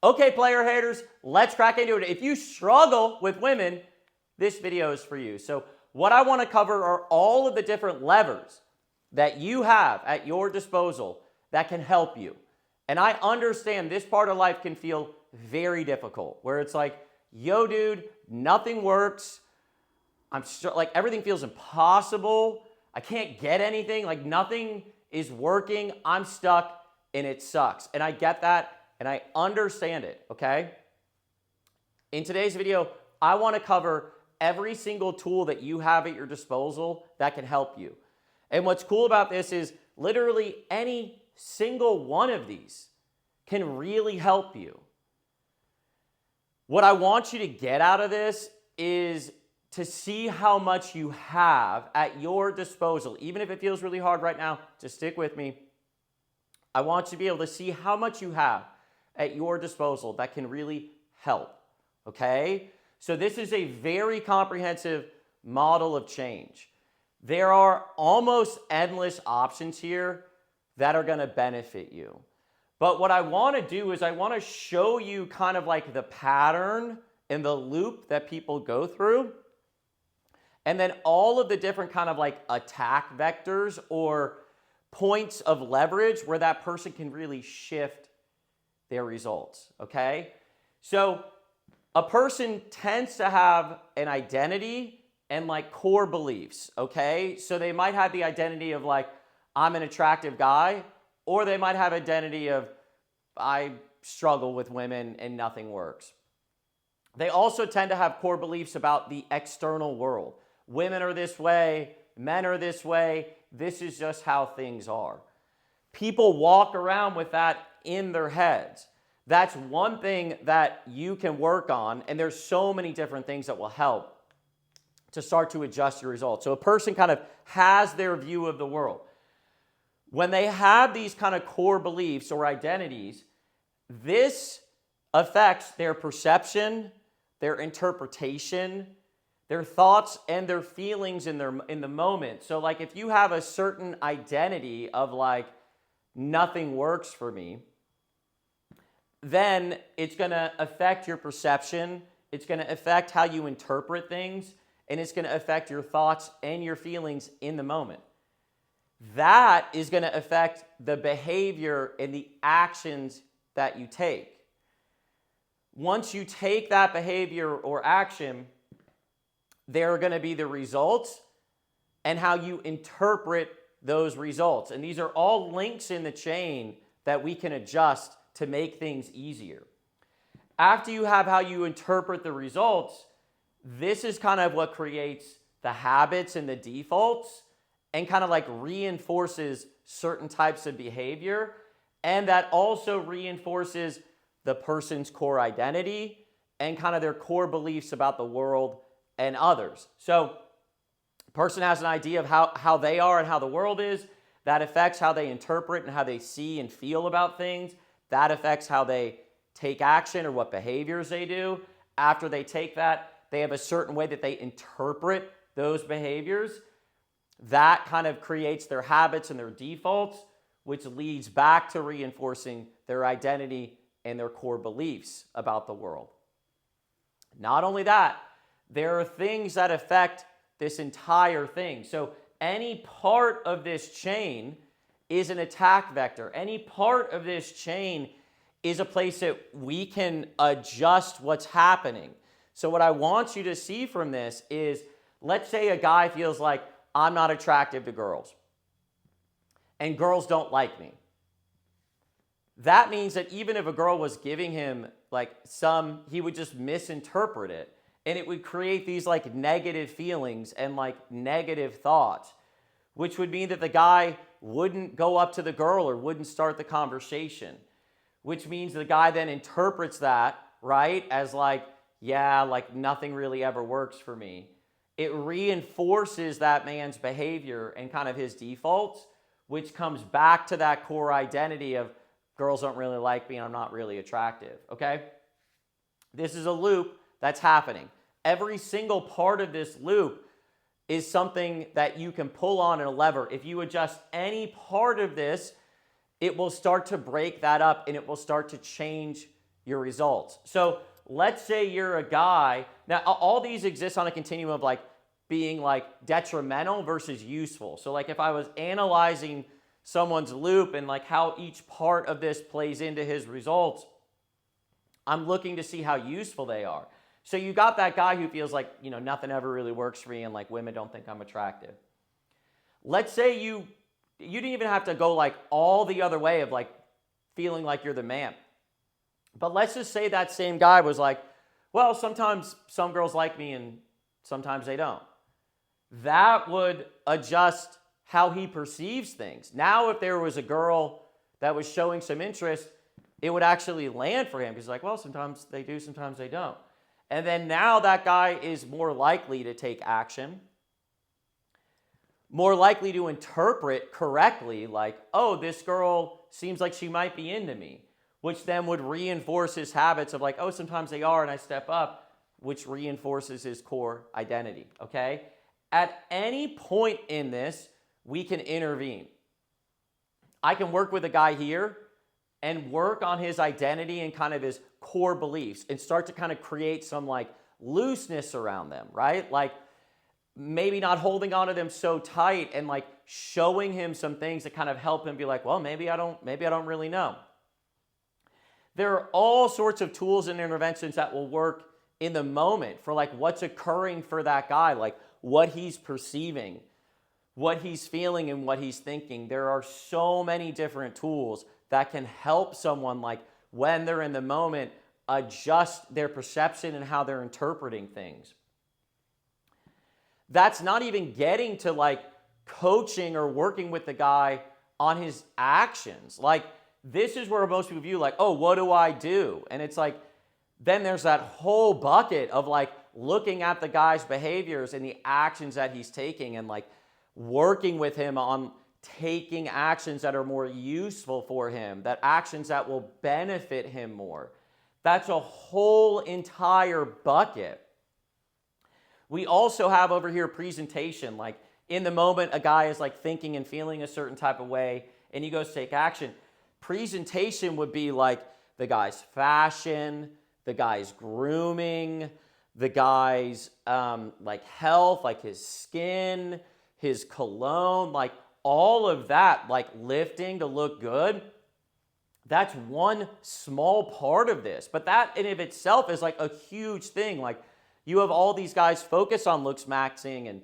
Okay, player haters, let's crack into it. If you struggle with women, this video is for you. So what I want to cover are all of the different levers that you have at your disposal that can help you. And I understand this part of life can feel very difficult, where it's like, yo, dude, nothing works. Like everything feels impossible. I can't get anything. Like nothing is working. I'm stuck and it sucks. And I get that and I understand it, okay? In today's video, I want to cover every single tool that you have at your disposal that can help you. And what's cool about this is literally any single one of these can really help you. What I want you to get out of this is to see how much you have at your disposal. Even if it feels really hard right now, just stick with me. I want you to be able to see how much you have at your disposal that can really help, okay? So this is a very comprehensive model of change. There are almost endless options here that are gonna benefit you. But what I wanna do is I wanna show you kind of like the pattern and the loop that people go through, and then all of the different kind of like attack vectors or points of leverage where that person can really shift their results, okay? So a person tends to have an identity and like core beliefs, okay? So they might have the identity of like, I'm an attractive guy, or they might have identity of, I struggle with women and nothing works. They also tend to have core beliefs about the external world. Women are this way, men are this way, this is just how things are. People walk around with that in their heads. That's one thing that you can work on, and there's so many different things that will help to start to adjust your results. So a person kind of has their view of the world. When they have these kind of core beliefs or identities, this affects their perception, their interpretation, their thoughts and their feelings in the moment. So like if you have a certain identity of like, nothing works for me, then it's gonna affect your perception, it's gonna affect how you interpret things, and it's gonna affect your thoughts and your feelings in the moment. That is gonna affect the behavior and the actions that you take. Once you take that behavior or action, there are going to be the results and how you interpret those results. And these are all links in the chain that we can adjust to make things easier. After you have how you interpret the results, this is kind of what creates the habits and the defaults and kind of like reinforces certain types of behavior. And that also reinforces the person's core identity and kind of their core beliefs about the world and others. So a person has an idea of how they are and how the world is. That affects how they interpret and how they see and feel about things. That affects how they take action or what behaviors they do. After they take that, they have a certain way that they interpret those behaviors. That kind of creates their habits and their defaults, which leads back to reinforcing their identity and their core beliefs about the world. Not only that, there are things that affect this entire thing. So any part of this chain is an attack vector. Any part of this chain is a place that we can adjust what's happening. So what I want you to see from this is, let's say a guy feels like, I'm not attractive to girls, and girls don't like me. That means that even if a girl was giving him like he would just misinterpret it. And it would create these like negative feelings and like negative thoughts, which would mean that the guy wouldn't go up to the girl or wouldn't start the conversation, which means the guy then interprets that, right, as like, yeah, like nothing really ever works for me. It reinforces that man's behavior and kind of his defaults, which comes back to that core identity of girls don't really like me and I'm not really attractive, okay? This is a loop that's happening. Every single part of this loop is something that you can pull on in a lever. If you adjust any part of this, it will start to break that up and it will start to change your results. So let's say you're a guy. Now, all these exist on a continuum of like being like detrimental versus useful. So like if I was analyzing someone's loop and like how each part of this plays into his results, I'm looking to see how useful they are. So you got that guy who feels like, nothing ever really works for me and like women don't think I'm attractive. Let's say you didn't even have to go like all the other way of like feeling like you're the man. But let's just say that same guy was like, well, sometimes some girls like me and sometimes they don't. That would adjust how he perceives things. Now, if there was a girl that was showing some interest, it would actually land for him. He's like, well, sometimes they do, sometimes they don't. And then now that guy is more likely to take action, more likely to interpret correctly, like, oh, this girl seems like she might be into me, which then would reinforce his habits of like, oh, sometimes they are and I step up, which reinforces his core identity, okay? At any point in this, we can intervene. I can work with a guy here and work on his identity and kind of his core beliefs and start to kind of create some like looseness around them, right? Like maybe not holding on to them so tight and like showing him some things that kind of help him be like, well, maybe I don't really know. There are all sorts of tools and interventions that will work in the moment for like what's occurring for that guy, like what he's perceiving, what he's feeling, and what he's thinking. There are so many different tools that can help someone, like when they're in the moment, adjust their perception and how they're interpreting things. That's not even getting to like coaching or working with the guy on his actions. Like this is where most people view like, oh, what do I do? And it's like, then there's that whole bucket of like looking at the guy's behaviors and the actions that he's taking and like working with him on taking actions that are more useful for him, that actions that will benefit him more. That's a whole entire bucket. We also have over here presentation. Like in the moment, a guy is like thinking and feeling a certain type of way and he goes to take action. Presentation would be like the guy's fashion, the guy's grooming, the guy's like health, like his skin, his cologne, like all of that, like lifting to look good. That's one small part of this. But that in of itself is like a huge thing. Like you have all these guys focus on looks maxing and,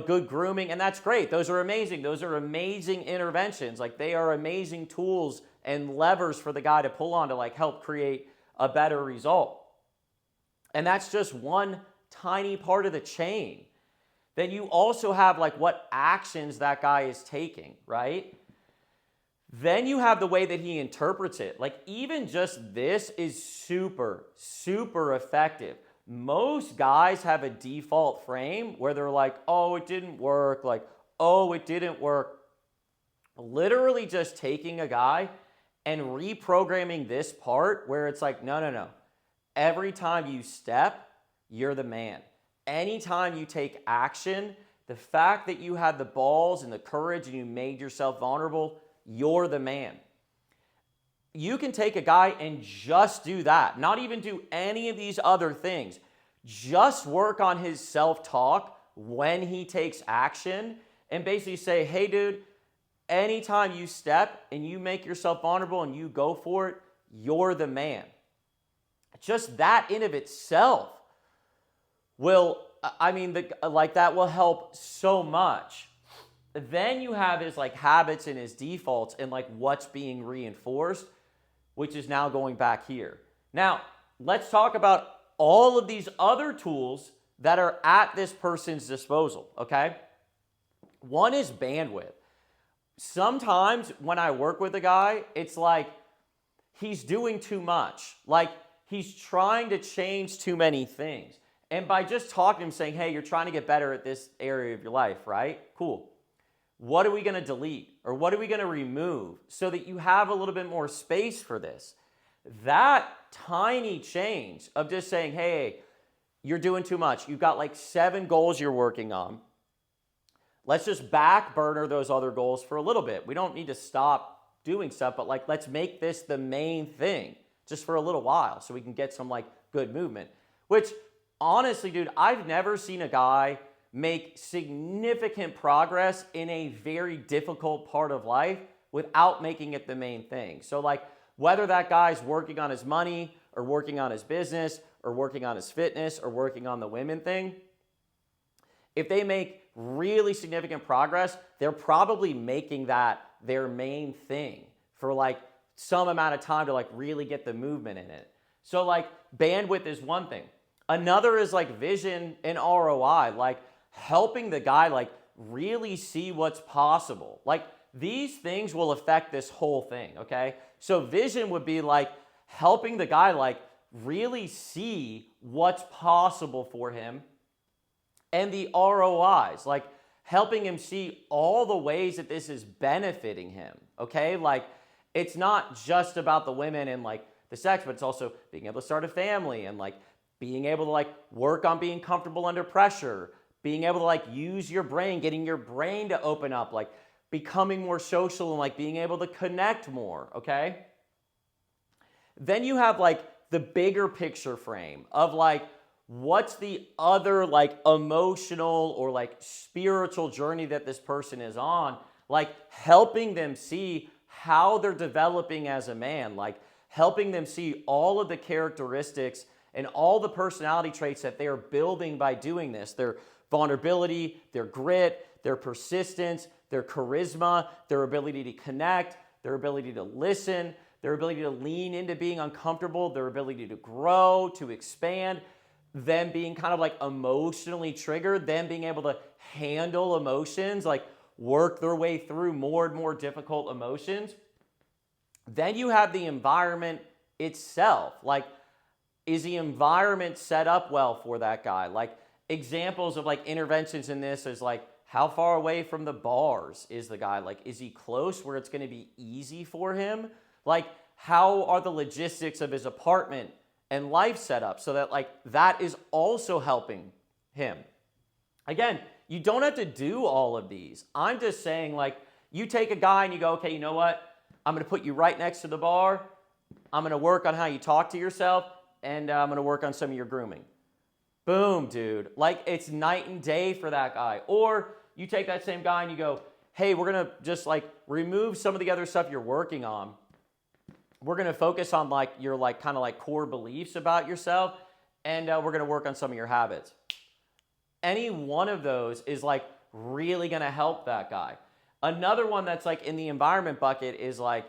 good grooming. And that's great. Those are amazing. Those are amazing interventions. Like they are amazing tools and levers for the guy to pull on to like help create a better result. And that's just one tiny part of the chain. Then you also have like what actions that guy is taking, right? Then you have the way that he interprets it. Like even just this is super, super effective. Most guys have a default frame where they're like, oh, it didn't work. Like, oh, it didn't work. Literally just taking a guy and reprogramming this part where it's like, no. Every time you step, you're the man. Anytime you take action, the fact that you had the balls and the courage and you made yourself vulnerable, you're the man. You can take a guy and just do that, not even do any of these other things. Just work on his self-talk when he takes action and basically say, hey, dude, anytime you step and you make yourself vulnerable and you go for it, you're the man. Just that in of itself will, that will help so much. Then you have his like habits and his defaults and like what's being reinforced, which is now going back here. Now, let's talk about all of these other tools that are at this person's disposal, okay? One is bandwidth. Sometimes when I work with a guy, it's like he's doing too much. Like he's trying to change too many things. And by just talking to him saying, hey, you're trying to get better at this area of your life, right? Cool. What are we going to delete? Or what are we going to remove so that you have a little bit more space for this? That tiny change of just saying, hey, you're doing too much. You've got like 7 goals you're working on. Let's just back burner those other goals for a little bit. We don't need to stop doing stuff, but like let's make this the main thing. just for a little while so we can get some like good movement. Which honestly, dude, I've never seen a guy make significant progress in a very difficult part of life without making it the main thing. So like whether that guy's working on his money or working on his business or working on his fitness or working on the women thing, if they make really significant progress, they're probably making that their main thing for like some amount of time to like really get the movement in it. So like bandwidth is one thing. Another is like vision and ROI, like helping the guy like really see what's possible. Like these things will affect this whole thing, okay? So vision would be like helping the guy like really see what's possible for him, and the ROIs, like helping him see all the ways that this is benefiting him, okay? Like it's not just about the women and like the sex, but it's also being able to start a family and like being able to like work on being comfortable under pressure, being able to like use your brain, getting your brain to open up, like becoming more social and like being able to connect more, okay? Then you have like the bigger picture frame of like, what's the other like emotional or like spiritual journey that this person is on, like helping them see how they're developing as a man, like helping them see all of the characteristics and all the personality traits that they are building by doing this, their vulnerability, their grit, their persistence, their charisma, their ability to connect, their ability to listen, their ability to lean into being uncomfortable, their ability to grow, to expand, them being kind of like emotionally triggered, them being able to handle emotions, like work their way through more and more difficult emotions. Then you have the environment itself. Like, is the environment set up well for that guy? Like examples of like interventions in this is like, how far away from the bars is the guy? Like, is he close where it's going to be easy for him? Like, how are the logistics of his apartment and life set up so that like that is also helping him? Again, you don't have to do all of these. I'm just saying, like, you take a guy and you go, okay, you know what? I'm going to put you right next to the bar. I'm going to work on how you talk to yourself, and I'm going to work on some of your grooming. Boom, dude. Like, it's night and day for that guy. Or you take that same guy and you go, hey, we're going to just like remove some of the other stuff you're working on. We're going to focus on like your like kind of like core beliefs about yourself, and we're going to work on some of your habits. Any one of those is like really going to help that guy. Another one that's like in the environment bucket is like,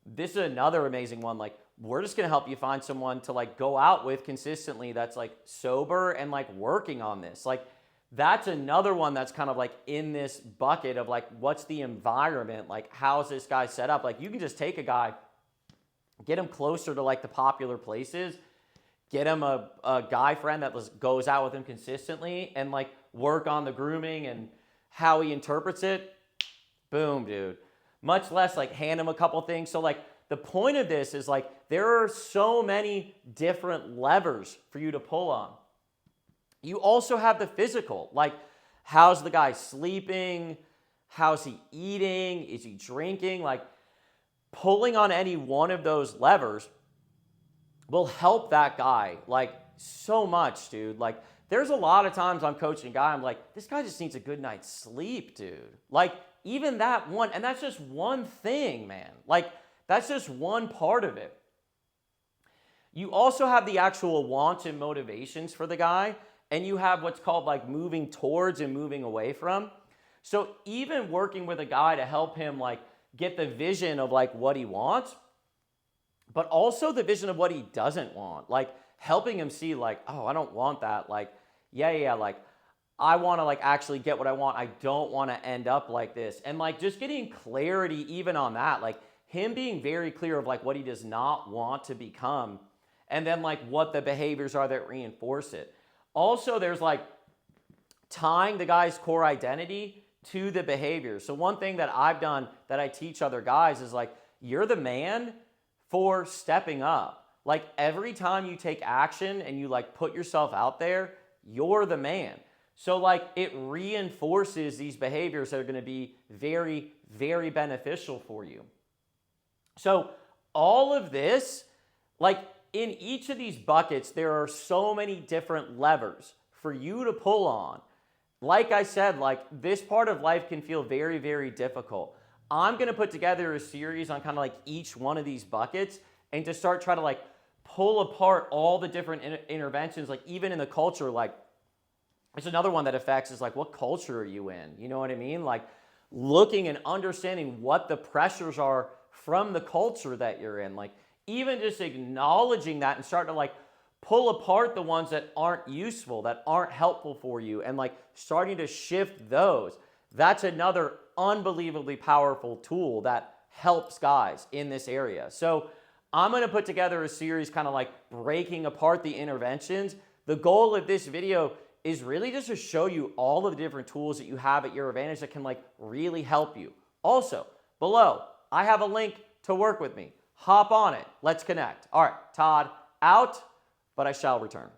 this is another amazing one. Like, we're just going to help you find someone to like go out with consistently that's like sober and like working on this. Like, that's another one that's kind of like in this bucket of like, what's the environment? Like, how's this guy set up? Like, you can just take a guy, get him closer to like the popular places, get him a guy friend that goes out with him consistently, and like work on the grooming and how he interprets it. Boom, dude. Much less like hand him a couple things. So like the point of this is like there are so many different levers for you to pull on. You also have the physical, like how's the guy sleeping? How's he eating? Is he drinking? Like pulling on any one of those levers will help that guy like so much, dude. Like there's a lot of times I'm coaching a guy, I'm like, this guy just needs a good night's sleep, dude. Like even that one, and that's just one thing, man. Like that's just one part of it. You also have the actual wants and motivations for the guy, and you have what's called like moving towards and moving away from. So even working with a guy to help him like get the vision of like what he wants, but also the vision of what he doesn't want. Like helping him see like, oh, I don't want that. Like, yeah, like I want to like actually get what I want. I don't want to end up like this. And like just getting clarity even on that, like him being very clear of like what he does not want to become, and then like what the behaviors are that reinforce it. Also, there's like tying the guy's core identity to the behavior. So one thing that I've done that I teach other guys is like, you're the man for stepping up. Like every time you take action and you like put yourself out there, you're the man. So like it reinforces these behaviors that are going to be very, very beneficial for you. So all of this, Like in each of these buckets, there are so many different levers for you to pull on. Like I said, like this part of life can feel very, very difficult. I'm going to put together a series on kind of like each one of these buckets and to start trying to like pull apart all the different interventions, like even in the culture, like it's another one that affects is like, what culture are you in? You know what I mean? Like looking and understanding what the pressures are from the culture that you're in. Like even just acknowledging that and starting to like pull apart the ones that aren't useful, that aren't helpful for you, and like starting to shift those. That's another unbelievably powerful tool that helps guys in this area. So I'm going to put together a series kind of like breaking apart the interventions. The goal of this video is really just to show you all of the different tools that you have at your advantage that can like really help you. Also, below, I have a link to work with me. Hop on it. Let's connect. All right, Todd out, but I shall return.